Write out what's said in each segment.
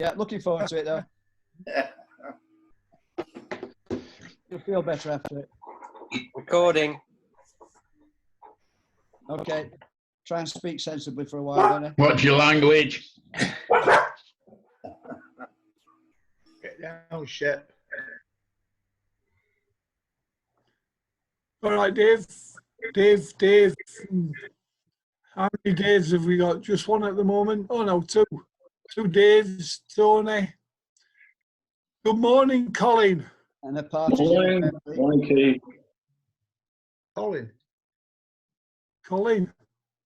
Yeah, looking forward to it though. You'll feel better after it. Recording. Okay. Try and speak sensibly for a while, Danny. What's your language? Get down, shit. All right, Dave. Dave. How many Daves have we got? Just one at the moment? Oh, no, two. Two Daves, Tony. Good morning, Colin. And a party. Morning, Keith. Colin.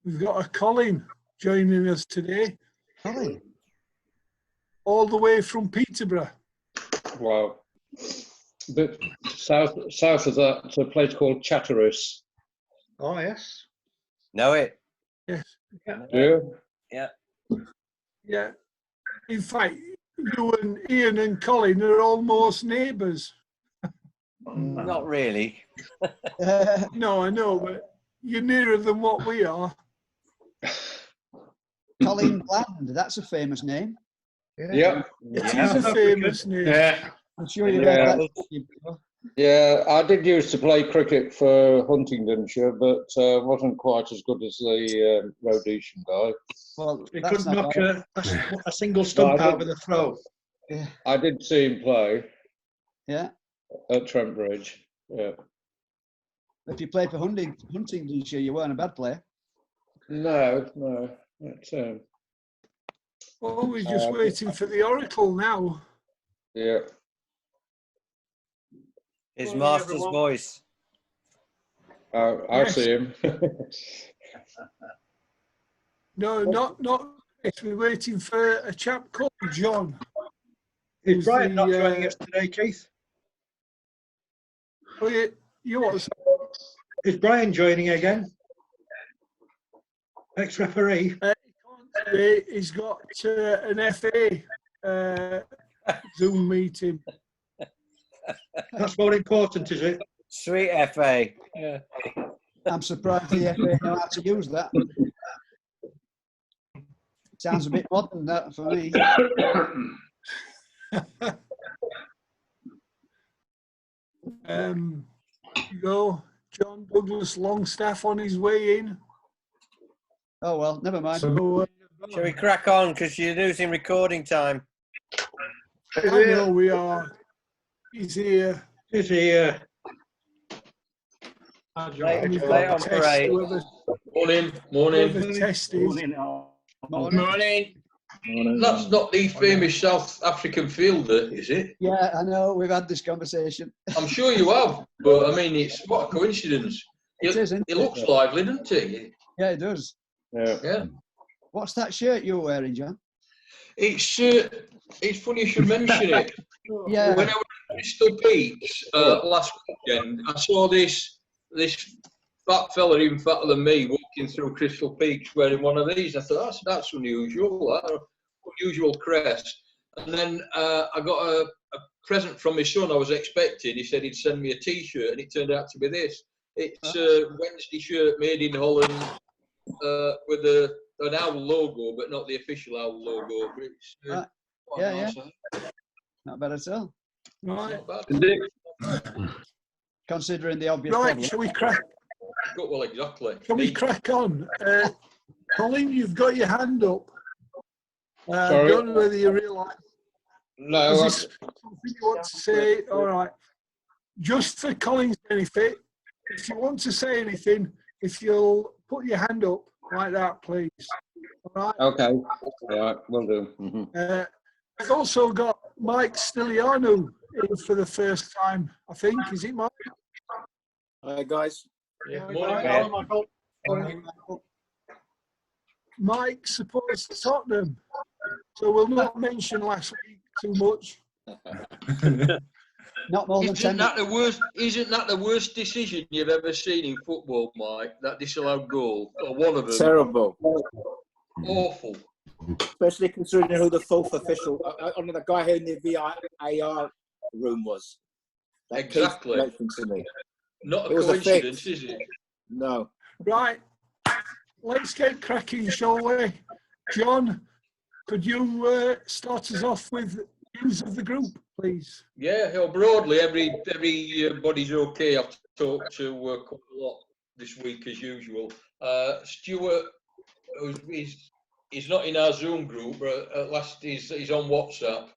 We've got a Colin joining us today, Colin. all the way from Peterborough. Wow. A bit south of that, it's a place called Chatteris. Oh, yes. Know it? Yes. Yeah. Yeah. Yeah. In fact, you and Ian and Colin are almost neighbours. Not really. No, I know, but you're nearer than what we are. Colin Bland, that's a famous name. Yeah. It is a famous name. Yeah. I'm sure you've Yeah. heard that before. Yeah, I did used to play cricket for Huntingdonshire, but wasn't quite as good as the Rhodesian guy. Well, He that's couldn't not knock bad. a single stump No, I out with a throw. Yeah. I did see him play Yeah. at Trent Bridge. Yeah. If you played for Huntingdonshire, you weren't a bad player. No. It's, Oh, we're just waiting for the Oracle now. yeah. His Morning, master's everyone. voice. I Yes. see him. No, not. We're waiting for a chap called John. Is Who's Brian not the, joining us today, Keith? Oh, you what? Is Brian joining again? Ex-referee. Today he's got an FA Zoom meeting. That's more important, is it? Sweet FA. Yeah. I'm surprised the FA know how to use that. Sounds a bit modern, that, for me. You go, John Douglas Longstaff on his way in. Oh, well, never mind. So Shall we crack on? Because you're losing recording time. I know we are. He's here. Is he? Late, We've late on got parade. Morning. whoever test is. Morning. That's not the famous South African fielder, is it? Yeah, I know. We've had this conversation. I'm sure you have, but I mean, it's what a coincidence. It is, isn't He it? looks lively, doesn't he? Yeah, it does. Yeah. Yeah. What's that shirt you're wearing, John? It's funny you should mention it. Yeah. When I was at Crystal Peaks last weekend, I saw this fat fella, even fatter than me, walking through Crystal Peaks wearing one of these. I thought that's unusual, that unusual crest. And then I got a present from my son. I was expecting. He said he'd send me a T-shirt, and it turned out to be this. It's a Wednesday shirt made in Holland with an owl logo, but not the official owl logo. But it's, quite Yeah, nice, Not bad at all. Right, Not bad. Considering the obvious right. problem. Shall we crack? Well, exactly. Shall we crack on? Colin, you've got your hand up. I Sorry. don't know whether you realise. No. Is this something you want to say? All right. Just for Colin's benefit, if you want to say anything, if you'll put your hand up like that, please. All right. Okay. Yeah, will do. Mhm. I've also got Mike Stiliano in for the first time, I think. Is it Mike? Hi guys. Yeah. Hi, Morning, Mike. Mike supports Tottenham, so we'll not mention last week too much. Not more than 10 Isn't that the worst decision you've ever seen in football, Mike? That disallowed goal, or one of them. Terrible. Awful. Especially considering who the fourth official, the guy who in the VAR room was. That Exactly. keeps mentioning to me. Not It a was a coincidence, fix. is it? No. Right, let's get cracking, shall we? John, could you start us off with views of the group, please? Yeah, broadly, everybody's okay. I've talked to quite a lot this week as usual. Stuart, he's not in our Zoom group, but at last he's on WhatsApp.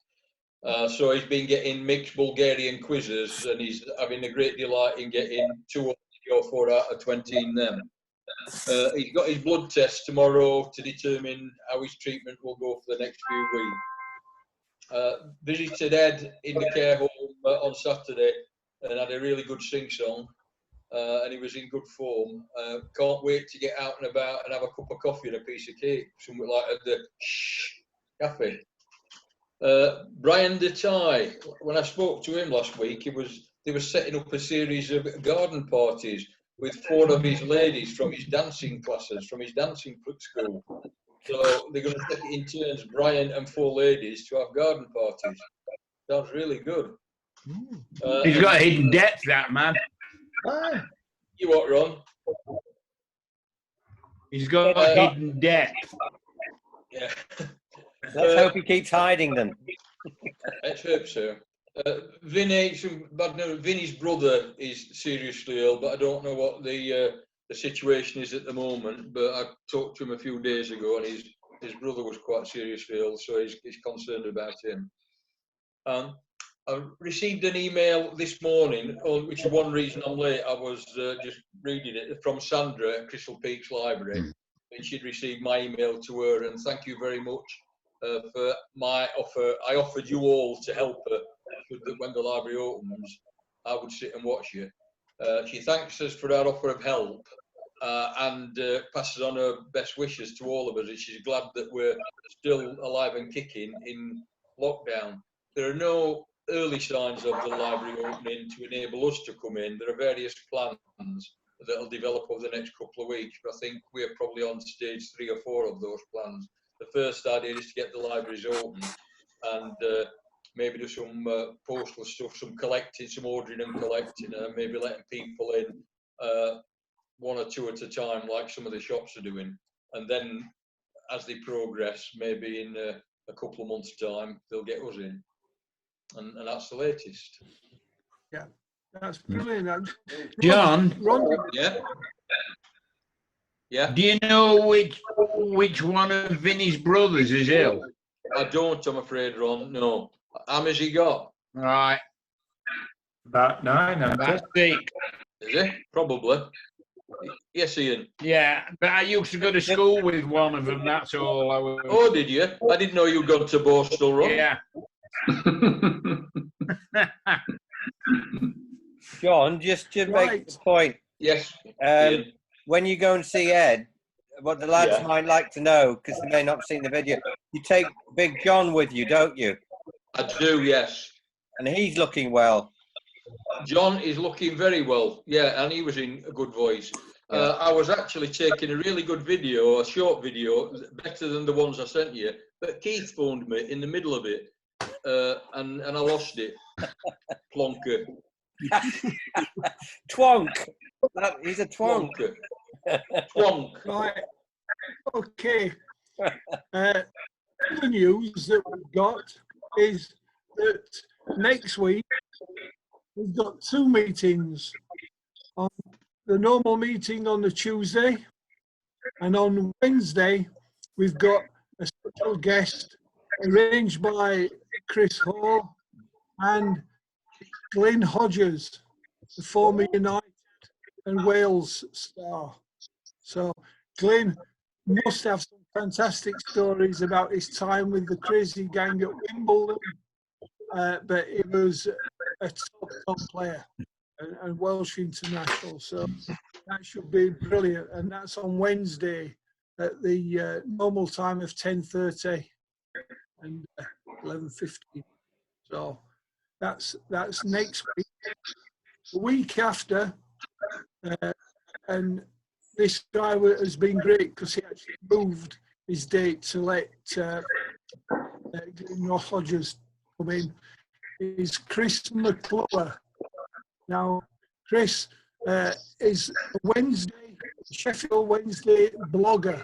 So he's been getting mixed Bulgarian quizzes, and he's having a great delight in getting 2 or 4 out of 20 in them. He's got his blood test tomorrow to determine how his treatment will go for the next few weeks. Visited Ed in the care home on Saturday and had a really good sing-song, and he was in good form. Can't wait to get out and about and have a cup of coffee and a piece of cake, something like at the cafe. Brian Detai, when I spoke to him last week, they were setting up a series of garden parties with 4 of his ladies from his dancing classes, from his dancing school. So they're going to take it in turns, Brian and 4 ladies, to have garden parties. Sounds really good. He's got hidden depth, that man. You what, Ron? He's got hidden depth. Yeah. Let's hope he keeps hiding them. Let's hope so. Vinny's brother is seriously ill, but I don't know what the situation is at the moment. But I talked to him a few days ago, and his brother was quite seriously ill, so he's concerned about him. I received an email this morning, which is one reason I'm late. I was just reading it from Sandra at Crystal Peaks Library, and she'd received my email to her, and thank you very much for my offer. I offered you all to help her when the library opens. I would sit and watch you. She thanks us for our offer of help and passes on her best wishes to all of us. And she's glad that we're still alive and kicking in lockdown. There are no early signs of the library opening to enable us to come in. There are various plans that will develop over the next couple of weeks, but I think we're probably on stage 3 or 4 of those plans. The first idea is to get the libraries open and maybe do some postal stuff, some collecting, some ordering and collecting, and maybe letting people in 1 or 2 at a time, like some of the shops are doing. And then as they progress, maybe in a couple of months' time, they'll get us in. And that's the latest. Yeah, that's brilliant. John? Ron, Yeah? Yeah? Do you know which one of Vinny's brothers is ill? I don't, I'm afraid, Ron, no. How many's he got? Right. About 9, That's 6. Is he? Probably. Yes, Ian. Yeah, but I used to go to school with one of them, that's all. Oh, did you? I didn't know you'd gone to Borstal, Ron. Yeah. John, just to make the point, Yes. Ian. when you go and see Ed, what the lads Yeah. might like to know, because they may not have seen the video, you take Big John with you, don't you? I do, yes. And he's looking well. John is looking very well, yeah, and he was in a good voice. I was actually taking a really good video, a short video, better than the ones I sent you, but Keith phoned me in the middle of it, and I lost it. Plonker. Twonk. He's a twonk. Plonker. Twonk. right. Okay. The news that we've got is that next week we've got 2 meetings. On the normal meeting on the Tuesday, and on Wednesday we've got a special guest arranged by Chris Hall and Glyn Hodges, the former United and Wales star. So Glyn must have some fantastic stories about his time with the crazy gang at Wimbledon, but he was a top player and Welsh international. So that should be brilliant, and that's on Wednesday at the normal time of 10:30 and 11:15. So that's next week. The week after, and this guy has been great because he actually moved his date to let Glyn Hodges come in, is Chris McClure. Now, Chris is a Sheffield Wednesday blogger,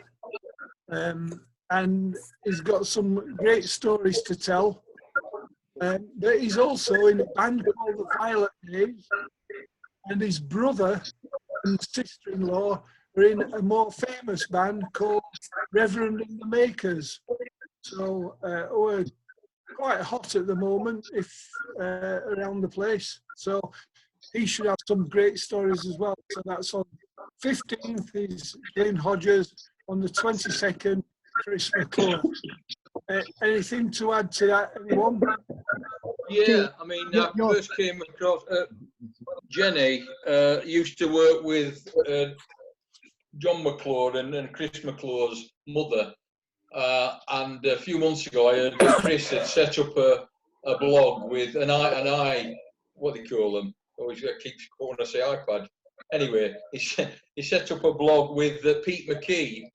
and and he's got some great stories to tell. But he's also in a band called the Violet Days, and his brother and sister-in-law are in a more famous band called Reverend and the Makers. So we're quite hot at the moment, if around the place. So he should have some great stories as well. So that's on 15th is Glyn Hodges, on the 22nd, Chris McClure. Anything to add to that, anyone? Yeah, I mean, I first came across Jenny used to work with John McClure and Chris McClure's mother. And a few months ago, I heard that Chris had set up a blog with an I, what do you call them? Always keeps calling us say iPad. Anyway, he set up a blog with Pete McKee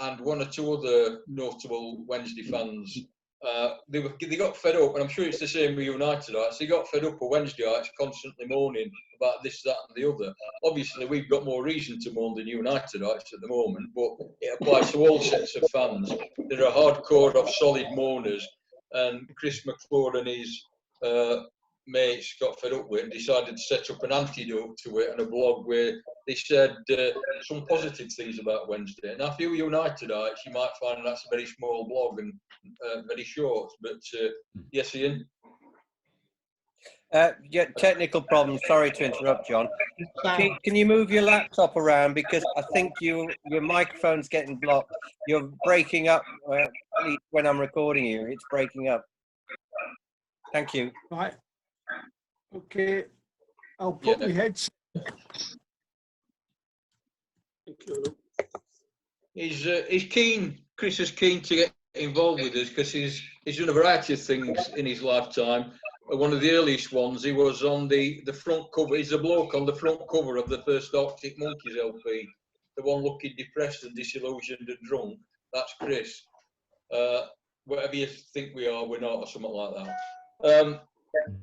and one or two other notable Wednesday fans. They got fed up, and I'm sure it's the same with Unitedites. They got fed up with Wednesdayites constantly moaning about this, that, and the other. Obviously, we've got more reason to moan than Unitedites at the moment, but it applies to all sets of fans. There are hardcore of solid moaners, and Chris McClure and his mates got fed up with it and decided to set up an antidote to it and a blog where they said some positive things about Wednesday. Now, if you're Unitedites, you might find that's a very small blog and very short, but yes, Ian? Yeah, technical problem. Sorry to interrupt, John. Can you move your laptop around, because I think your microphone's getting blocked. You're breaking up when I'm recording you. It's breaking up. Thank you. Right. Okay. I'll put my headset. He's keen. Chris is keen to get involved with us because he's done a variety of things in his lifetime. One of the earliest ones, he was on the front cover. He's a bloke on the front cover of the first Arctic Monkeys LP, the one looking depressed and disillusioned and drunk. That's Chris. Whatever you think we are, we're not, or something like that.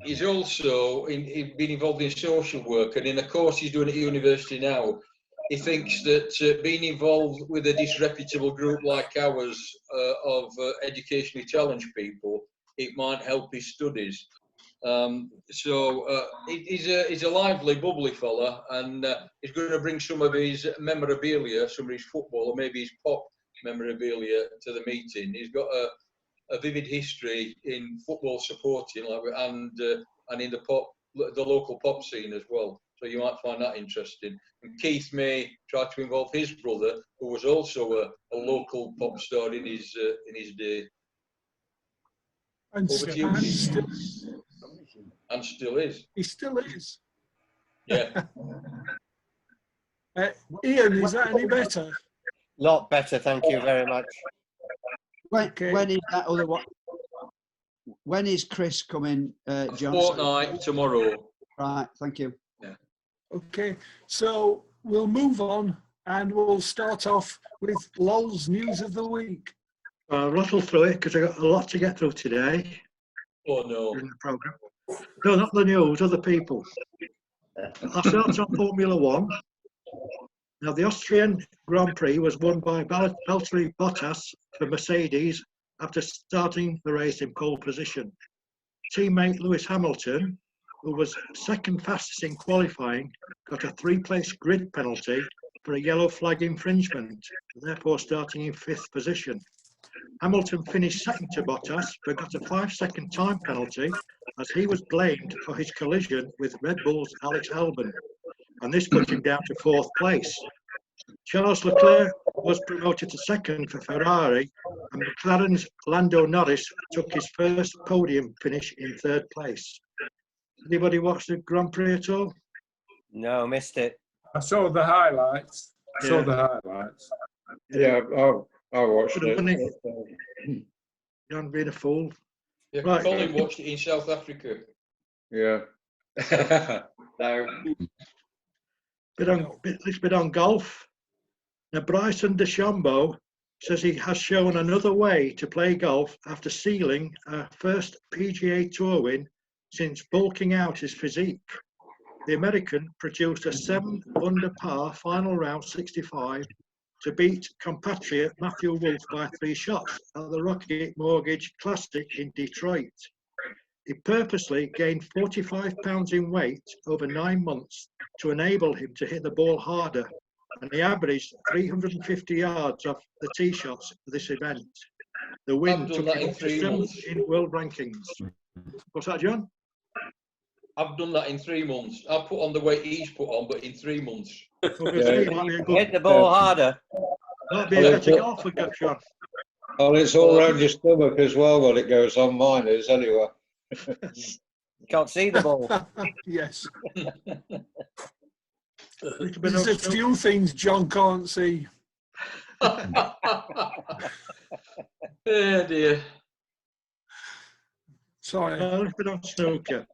He's also been involved in social work, and in a course he's doing at university now, he thinks that being involved with a disreputable group like ours of educationally challenged people, it might help his studies. He's a lively, bubbly fella, and he's going to bring some of his memorabilia, some of his football, or maybe his pop memorabilia to the meeting. He's got a vivid history in football supporting, and in the local pop scene as well. So you might find that interesting. And Keith may try to involve his brother, who was also a local pop star in his day. And still is. He still is. Yeah. Ian, is that any better? Lot better, thank you very much. When is that other one? When is Chris coming, John? Fortnight tomorrow. Right, thank you. Yeah. Okay, so we'll move on and we'll start off with Lol's News of the Week. I'll rattle through it because I've got a lot to get through today. Oh no. In the programme. No, not the news, other people. I'll start on Formula One. Now, the Austrian Grand Prix was won by Valtteri Bottas for Mercedes after starting the race in pole position. Teammate Lewis Hamilton, who was second fastest in qualifying, got a 3-place grid penalty for a yellow flag infringement, therefore starting in 5th position. Hamilton finished second to Bottas, but got a 5-second time penalty as he was blamed for his collision with Red Bull's Alex Albon, and this put him down to 4th place. Charles Leclerc was promoted to second for Ferrari, and McLaren's Lando Norris took his first podium finish in 3rd place. Anybody watch the Grand Prix at all? No, missed it. I saw the highlights. Yeah, I watched it. You haven't been a fool. Yeah, Right. Colin watched it in South Africa. Yeah. No. Let's bit on golf. Now, Bryson DeChambeau says he has shown another way to play golf after sealing a first PGA Tour win since bulking out his physique. The American produced a 7 under par final round 65 to beat compatriot Matthew Wolff by 3 shots at the Rocket Mortgage Classic in Detroit. He purposely gained 45 pounds in weight over 9 months to enable him to hit the ball harder, and he averaged 350 yards off the tee shots for this event. The win I've done took that him in up to 3 7th months. in world rankings. What's that, John? I've done that in 3 months. I put on the weight he's put on, but in 3 months. Obviously, it might be a good, Hit the ball harder. might be a better golf for John. Well, it's all around your stomach as well when it goes on. Mine is anyway. You can't see the ball. Yes. Little bit There's a of snow- few things John can't see. Oh dear. Sorry. a little bit of snooker.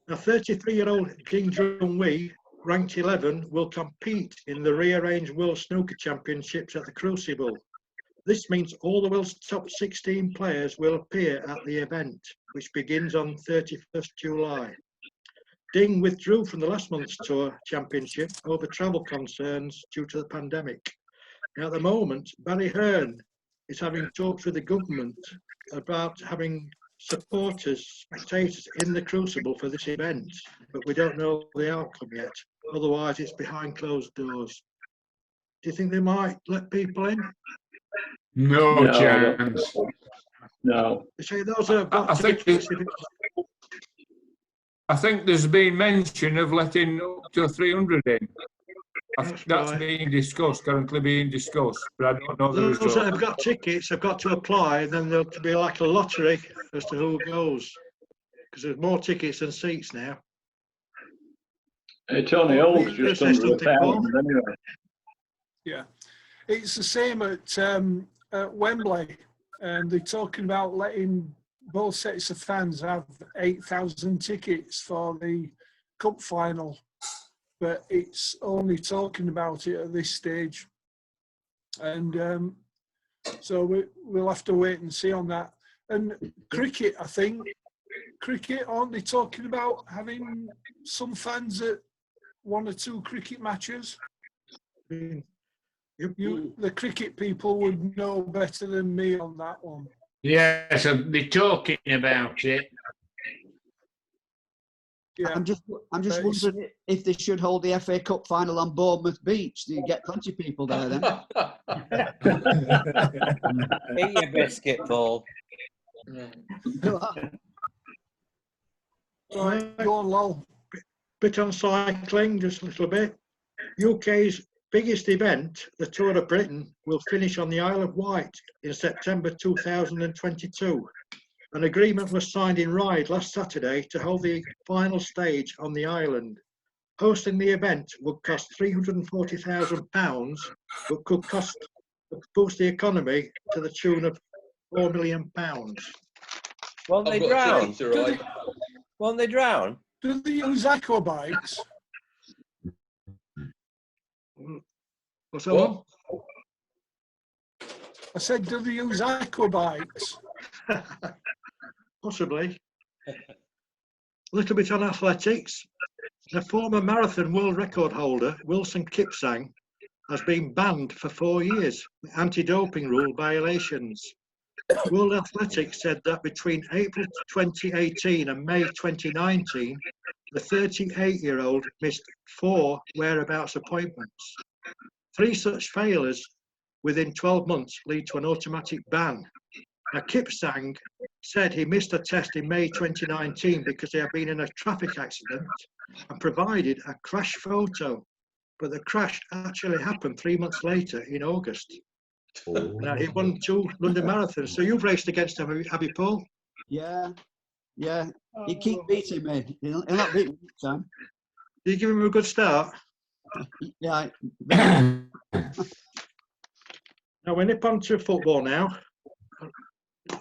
A 33-year-old Jing Jun Wei, ranked 11, will compete in the rearranged World Snooker Championships at the Crucible. This means all the world's top 16 players will appear at the event, which begins on 31st July. Ding withdrew from the last month's tour championship over travel concerns due to the pandemic. Now, at the moment, Barry Hearn is having talks with the government about having supporters, spectators in the Crucible for this event, but we don't know the outcome yet. Otherwise, it's behind closed doors. Do you think they might let people in? No, No, I don't chance. No. They say those are I think I think there's been mention of letting up to 300 in. I think that's right. being discussed, currently being discussed, but I don't know the Those that result. have got tickets have got to apply, and then there'll be like a lottery as to who goes, because there's more tickets than seats now. Tony Hall's They just say under something, 1,000 anyway. Yeah. It's the same at Wembley. They're talking about letting both sets of fans have 8,000 tickets for the cup final, but it's only talking about it at this stage. And so we'll have to wait and see on that. And cricket, I think, aren't they talking about having some fans at 1 or 2 cricket matches? The cricket people would know better than me on that one. Yes, they're talking about it. Yeah. I'm just wondering if they should hold the FA Cup final on Bournemouth Beach. Do you get plenty of people there then? Eat your biscuit, Paul. Right, go on, Lol. Bit on cycling, just a little bit. UK's biggest event, the Tour of Britain, will finish on the Isle of Wight in September 2022. An agreement was signed in Ryde last Saturday to hold the final stage on the island. Hosting the event would cost £340,000, but could boost the economy to the tune of £4 million. Won't they I've got drown? tickets to ride. Won't they drown? Do they use aqua bikes? What's that What? one? I said, do they use aqua bikes? Possibly. A little bit on athletics. The former marathon world record holder, Wilson Kipsang, has been banned for 4 years for anti-doping rule violations. World Athletics said that between April 2018 and May 2019, the 38-year-old missed 4 whereabouts appointments. 3 such failures within 12 months lead to an automatic ban. Now, Kipsang said he missed a test in May 2019 because he had been in a traffic accident and provided a crash photo, but the crash actually happened 3 months later in August. Now, he won 2 London marathons. So you've raced against him, have you, Paul? Yeah. You keep beating me. He'll not beat me this time. Did you give him a good start? Yeah. Now, we nip on to football now.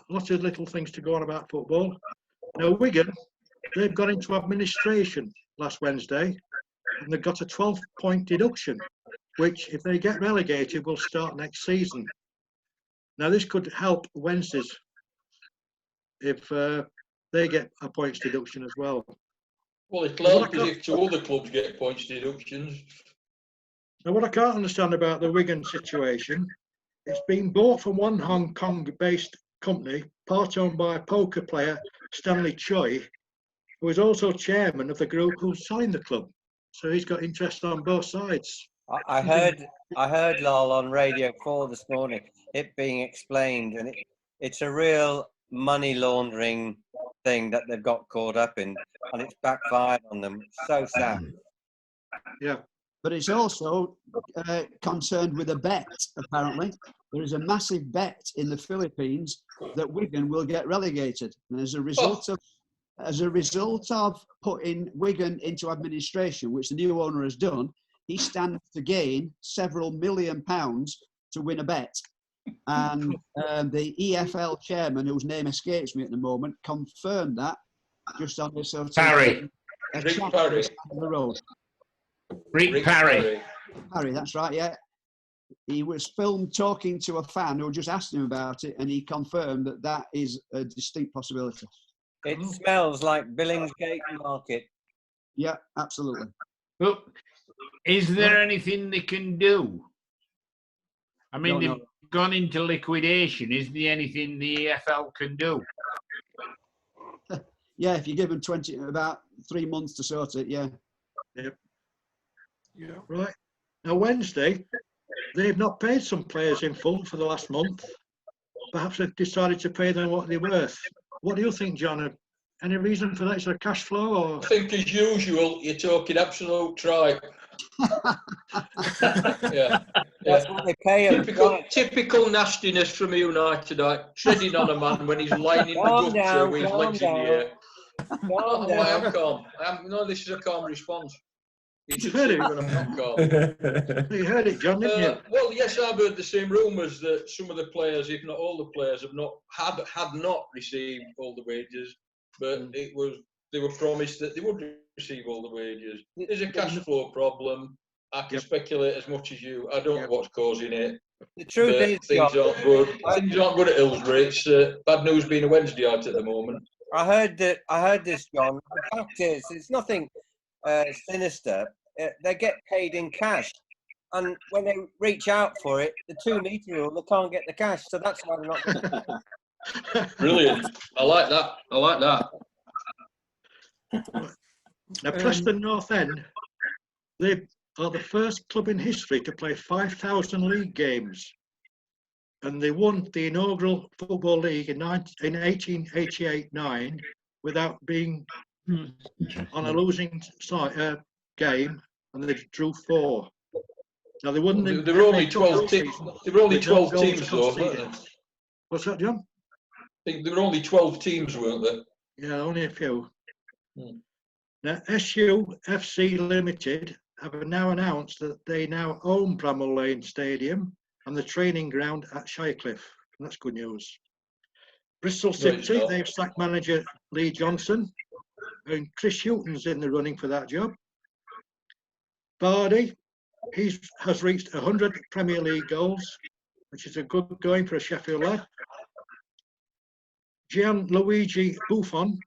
Lots of little things to go on about football. Now, Wigan, they've gone into administration last Wednesday, and they've got a 12-point deduction, which, if they get relegated, will start next season. Now, this could help Wednesdays if they get a points deduction as well. Well, it'll help us if 2 other clubs get points deductions. Now, what I can't understand about the Wigan situation, it's been bought from one Hong Kong-based company, part owned by poker player Stanley Choi, who is also chairman of the group who's selling the club. So he's got interest on both sides. I heard Lol on Radio 4 this morning, it being explained, and it's a real money laundering thing that they've got caught up in, and it's backfired on them. So sad. Yeah. But it's also concerned with a bet, apparently. There is a massive bet in the Philippines that Wigan will get relegated. And as a result of putting Wigan into administration, which the new owner has done, he stands to gain several £1 million to win a bet. And the EFL chairman, whose name escapes me at the moment, confirmed that just on this sort of Parry. Rick Parry. the road. Rick Parry. Harry, that's right, yeah. He was filmed talking to a fan who just asked him about it, and he confirmed that that is a distinct possibility. It smells like Billingsgate Market. Yeah, absolutely. But is there anything they can do? I mean, Don't they've know. gone into liquidation. Is there anything the EFL can do? Yeah, if you give them about 3 months to sort it, yeah. Yep. Yeah. Right. Now, Wednesday, they've not paid some players in full for the last month. Perhaps they've decided to pay them what they're worth. What do you think, John? Any reason for that? Is there cash flow or? I think, as usual, you're talking absolute tripe. Yeah. That's what they pay him. Typical nastiness from United, treading on a man when he's lying in the Calm gutter down, with his calm legs in the air. Calm I am down. calm. No, this is a calm response. You should heard see it. when I'm not calm. You heard it, John, didn't you? Well, yes, I've heard the same rumours that some of the players, if not all the players, had not received all the wages, but they were promised that they would receive all the wages. There's a cash flow problem. I can speculate as much as you. I don't know what's causing it. The truth is, things John, aren't good. Things aren't good at Hillsbury. It's bad news being a Wednesday night at the moment. I heard this, John. The fact is, it's nothing sinister. They get paid in cash, and when they reach out for it, the 2 metre rule, they can't get the cash. So that's why they're not. Brilliant. I like that. I like that. Now, Preston North End, they are the first club in history to play 5,000 league games. And they won the inaugural Football League in 1888-9 without being on a losing side, game, and they drew 4. Now, they won the... There were only 12 teams. There were only 12 teams, though, weren't there? What's that, John? I think there were only 12 teams, weren't there? Yeah, only a few. Now, SU FC Limited have now announced that they now own Bramall Lane Stadium and the training ground at Shirecliffe. And that's good news. Bristol City, they've sacked manager Lee Johnson, and Chris Hughton's in the running for that job. Bardi, he has reached 100 Premier League goals, which is a good going for a Sheffield lad. Gianluigi Buffon,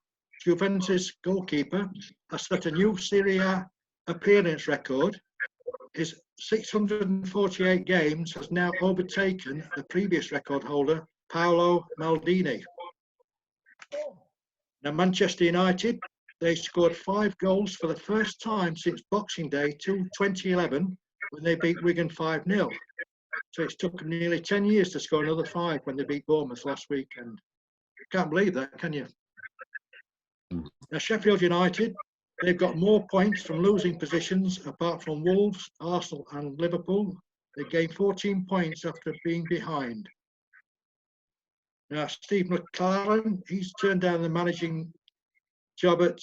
Juventus goalkeeper, has set a new Serie A appearance record. His 648 games has now overtaken the previous record holder, Paolo Maldini. Now, Manchester United, they scored 5 goals for the first time since Boxing Day 2011, when they beat Wigan 5-0. So it's took them nearly 10 years to score another 5 when they beat Bournemouth last weekend. Can't believe that, can you? Now, Sheffield United, they've got more points from losing positions apart from Wolves, Arsenal and Liverpool. They gained 14 points after being behind. Now, Steve McClaren, he's turned down the managing job at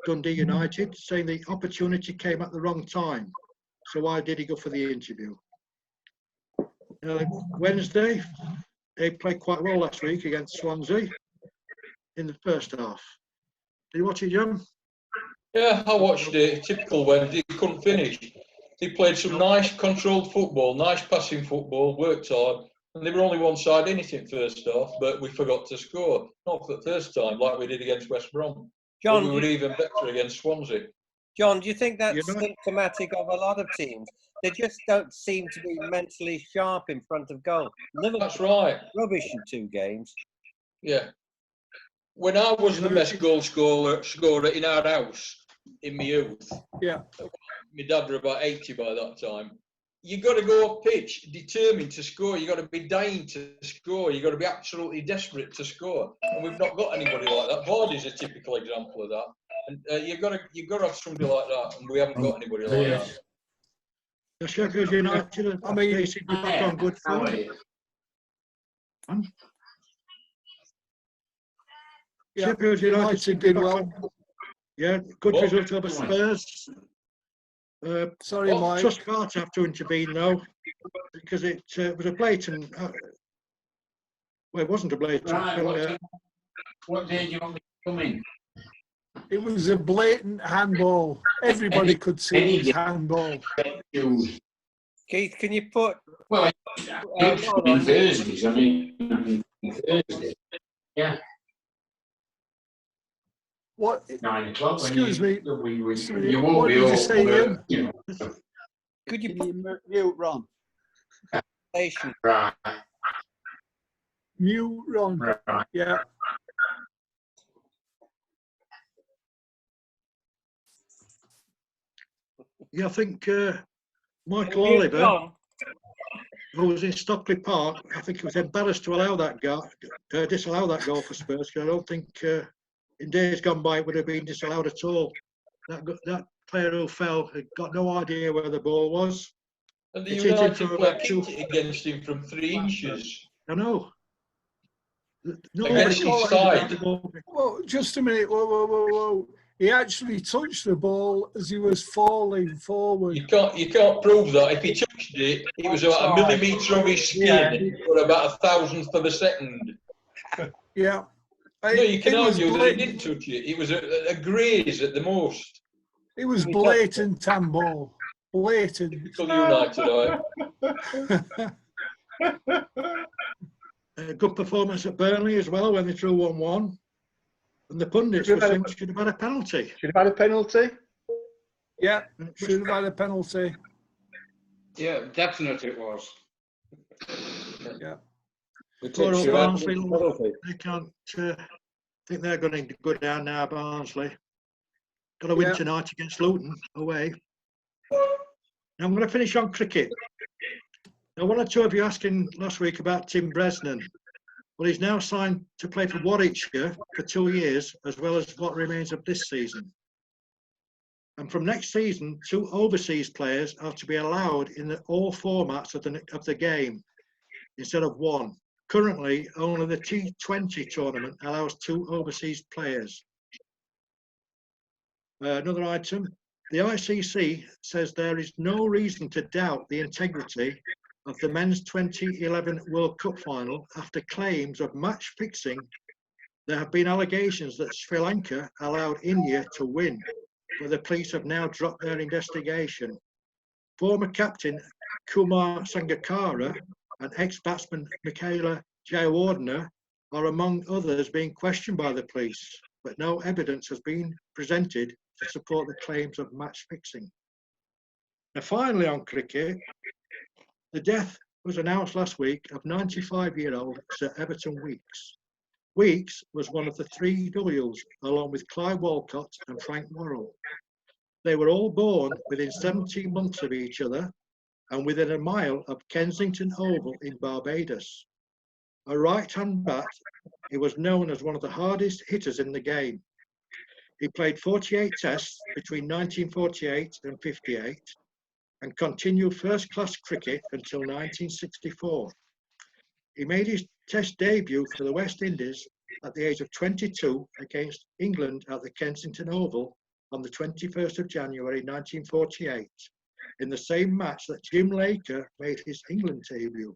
Dundee United, saying the opportunity came at the wrong time. So why did he go for the interview? Wednesday, they played quite well last week against Swansea in the first half. Did you watch it, John? Yeah, I watched it. Typical Wednesday, couldn't finish. They played some nice controlled football, nice passing football, worked hard, and they were only one side anything first half, but we forgot to score. Not for the first time, like we did against West Brom. John, but we were even better against Swansea. John, do you think that's You know- symptomatic of a lot of teams? They just don't seem to be mentally sharp in front of goal. Liverpool That's right. rubbish in 2 games. Yeah. When I was the best goal scorer in our house in my youth, Yeah. my dad were about 80 by that time. You got to go up pitch determined to score. You got to be dying to score. You got to be absolutely desperate to score. And we've not got anybody like that. Vardy's a typical example of that. And you got to have somebody like that, and we haven't got anybody like that. The Sheffield United, I mean- they seem to be back on good form. Yeah. Sheffield United seem to be did back well. on. Yeah, good Well, result over Spurs. Sorry, Mike. Trust Carter have to intervene though, because it was a blatant. Well, it wasn't a blatant. What day do you want me to come in? It was a blatant handball. Everybody could see it was handball. Keith, can you put... Well, it's hold been on. Thursdays. I mean, Thursday. Yeah, What? 9 o'clock. Excuse me. You won't What be did you all, say, Ian? you know, Could you Can put you mute Ron? station? right, Mute Ron. right. Yeah. Yeah, I think Michael Can you mute Oliver, John? who was in Stockley Park, I think he was embarrassed to allow that goal, disallow that goal for Spurs. Because I don't think in days gone by it would have been disallowed at all. That player who fell had got no idea where the ball was. And the It's hit him United from player about 2. kicked it against him from 3 inches. I know. Against his side. Well, just a minute. Whoa. He actually touched the ball as he was falling forward. You can't prove that. If he touched it, it was about a millimetre of his skin for about 1,000th of a second. Yeah. No, you can It was argue that he blatant. didn't touch it. It was a graze at the most. It was blatant handball. Blatant. Typical United, A good performance at Burnley as well when they drew 1-1. And the pundits were saying should have had a penalty. Should have had a penalty. Yeah, should have had a penalty. Yeah, definitely it was. Yeah. Poor old Barnsley, they can't think they're going to go down now, Barnsley. Got to win Yeah. tonight against Luton away. Now I'm going to finish on cricket. Now, one or two of you asking last week about Tim Bresnan. Well, he's now signed to play for Warwickshire for 2 years, as well as what remains of this season. And from next season, 2 overseas players are to be allowed in all formats of the game, instead of 1. Currently, only the T20 tournament allows 2 overseas players. Another item, the ICC says there is no reason to doubt the integrity of the men's 2011 World Cup final after claims of match fixing. There have been allegations that Sri Lanka allowed India to win, but the police have now dropped their investigation. Former captain Kumar Sangakkara and ex-batsman Michaela Jayawardene are among others being questioned by the police, but no evidence has been presented to support the claims of match fixing. Now finally on cricket, the death was announced last week of 95-year-old Sir Everton Weekes. Weekes was one of the 3 Ws, along with Clive Walcott and Frank Worrell. They were all born within 17 months of each other and within a mile of Kensington Oval in Barbados. A right-hand bat, he was known as one of the hardest hitters in the game. He played 48 tests between 1948 and 58 and continued first-class cricket until 1964. He made his test debut for the West Indies at the age of 22 against England at the Kensington Oval on the 21st of January 1948, in the same match that Jim Laker made his England debut.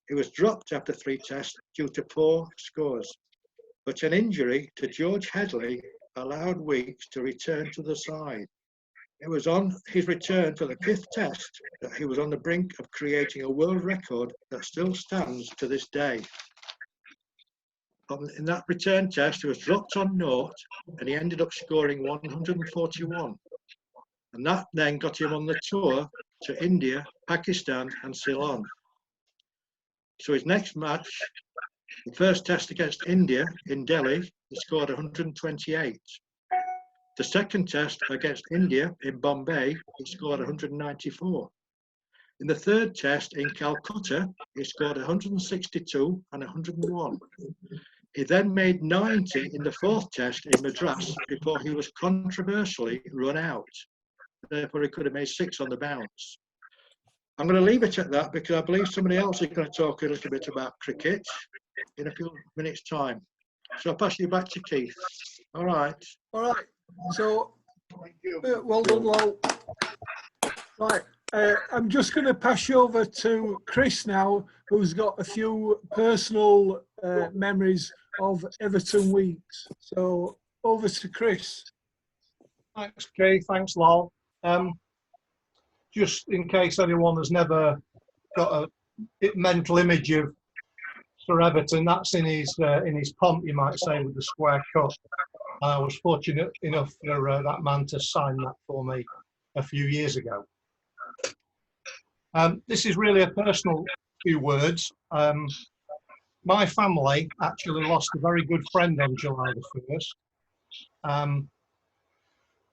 He was dropped after 3 tests due to poor scores, but an injury to George Headley allowed Weekes to return to the side. It was on his return for the 5th test that he was on the brink of creating a world record that still stands to this day. In that return test, he was dropped on naught and he ended up scoring 141. And that then got him on the tour to India, Pakistan and Ceylon. So his next match, the first test against India in Delhi, he scored 128. The second test against India in Bombay, he scored 194. In the third test in Calcutta, he scored 162 and 101. He then made 90 in the fourth test in Madras before he was controversially run out. Therefore, he could have made 6 on the bounce. I'm going to leave it at that because I believe somebody else is going to talk a little bit about cricket in a few minutes' time. So I'll pass you back to Keith. All right. All right. So, well done, Lol. Right. I'm just going to pass you over to Chris now, who's got a few personal memories of Everton weeks. So, over to Chris. Thanks, Keith. Thanks, Lol. Just in case anyone has never got a mental image of Sir Everton, that's in his pomp, you might say, with the square cut. I was fortunate enough for that man to sign that for me a few years ago. This is really a personal few words. My family actually lost a very good friend on July the 1st.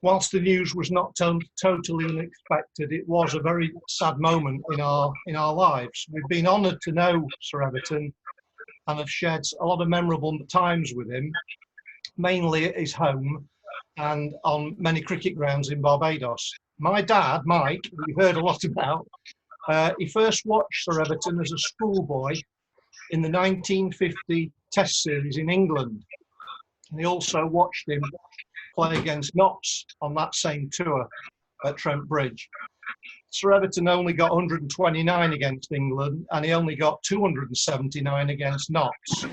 Whilst the news was not totally unexpected, it was a very sad moment in our lives. We've been honoured to know Sir Everton and have shared a lot of memorable times with him, mainly at his home and on many cricket grounds in Barbados. My dad, Mike, who you heard a lot about, he first watched Sir Everton as a schoolboy in the 1950 Test series in England. And he also watched him play against Notts on that same tour at Trent Bridge. Sir Everton only got 129 against England and he only got 279 against Notts.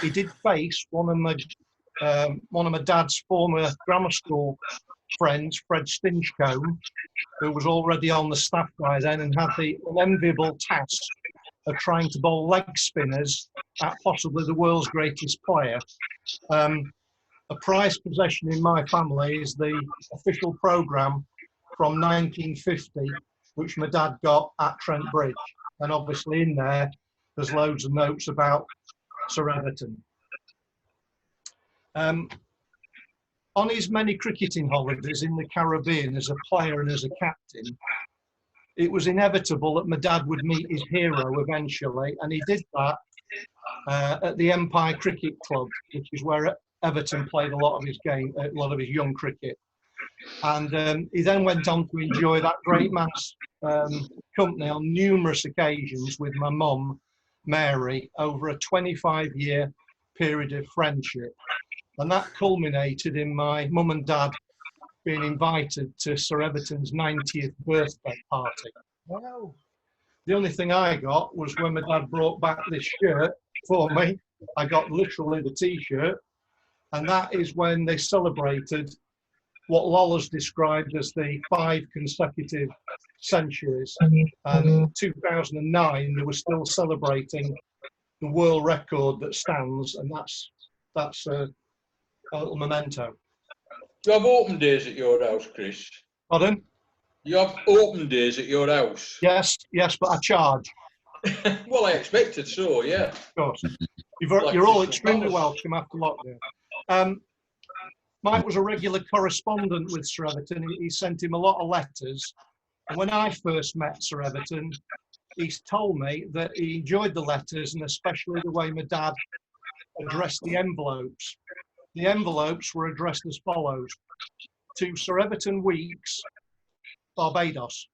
He did face one of my dad's former grammar school friends, Fred Stinchcombe, who was already on the staff by then and had the unenviable task of trying to bowl leg spinners at possibly the world's greatest player. A prized possession in my family is the official programme from 1950, which my dad got at Trent Bridge. And obviously in there's loads of notes about Sir Everton. On his many cricketing holidays in the Caribbean as a player and as a captain, it was inevitable that my dad would meet his hero eventually, and he did that at the Empire Cricket Club, which is where Everton played a lot of his young cricket. And he then went on to enjoy that great man's company on numerous occasions with my mum, Mary, over a 25-year period of friendship. And that culminated in my mum and dad being invited to Sir Everton's 90th birthday party. Wow. The only thing I got was when my dad brought back this shirt for me. I got literally the T-shirt. And that is when they celebrated what Lola's described as the 5 consecutive centuries. And in 2009, they were still celebrating the world record that stands, and that's a little memento. You have open days at your house, Chris? Pardon? You have open days at your house? Yes, but I charge. Well, I expected so, yeah. Of course. You're all extremely welcome after lockdown. Mike was a regular correspondent with Sir Everton. He sent him a lot of letters. And when I first met Sir Everton, he told me that he enjoyed the letters and especially the way my dad addressed the envelopes. The envelopes were addressed as follows: to Sir Everton Weeks, Barbados.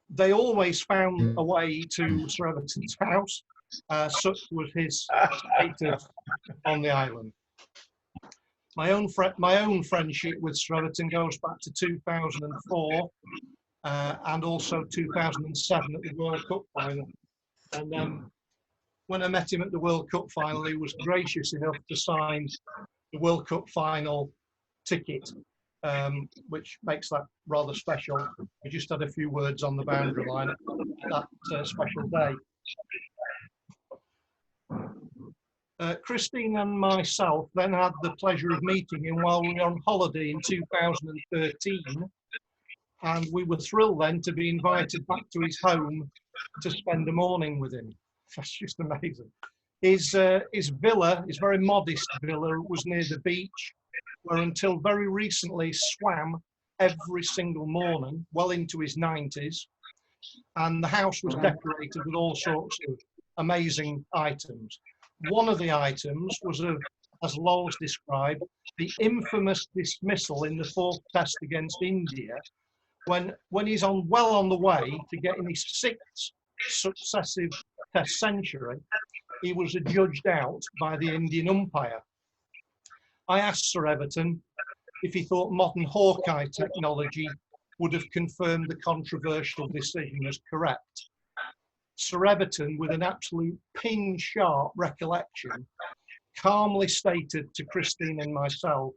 They always found a way to Sir Everton's house, such was his status on the island. My own friendship with Sir Everton goes back to 2004 and also 2007 at the World Cup final. And when I met him at the World Cup final, he was gracious enough to sign the World Cup final ticket, which makes that rather special. We just had a few words on the boundary line at that special day. Christine and myself then had the pleasure of meeting him while we were on holiday in 2013, and we were thrilled then to be invited back to his home to spend a morning with him. That's just amazing. His villa, his very modest villa, was near the beach, where until very recently swam every single morning, well into his 90s, and the house was decorated with all sorts of amazing items. One of the items was, as Lowell's described, the infamous dismissal in the fourth test against India, when he's well on the way to getting his 6th successive test century, he was adjudged out by the Indian umpire. I asked Sir Everton if he thought modern Hawkeye technology would have confirmed the controversial decision as correct. Sir Everton, with an absolute pin-sharp recollection, calmly stated to Christine and myself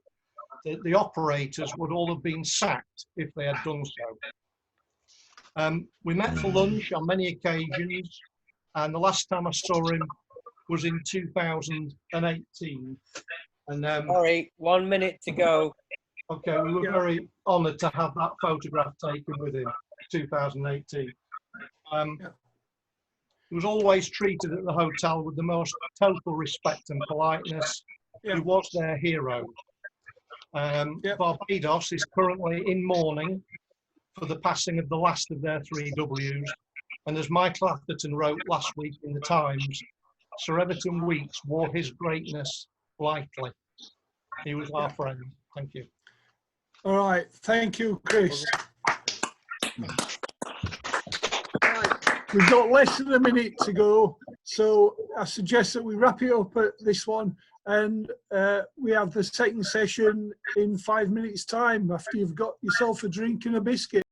that the operators would all have been sacked if they had done so. We met for lunch on many occasions, and the last time I saw him was in 2018. And Sorry, 1 minute to go. okay, we were very honoured to have that photograph taken with him, 2018. He was always treated at the hotel with the most total respect and politeness. He was their hero. Barbados is currently in mourning for the passing of the last of their 3 Ws. And as Michael Atherton wrote last week in the Times, Sir Everton Weekes wore his greatness lightly. He was our friend. Thank you. All right. Thank you, Chris. We've got less than a minute to go, so I suggest that we wrap it up at this one, and we have the second session in 5 minutes' time after you've got yourself a drink and a biscuit.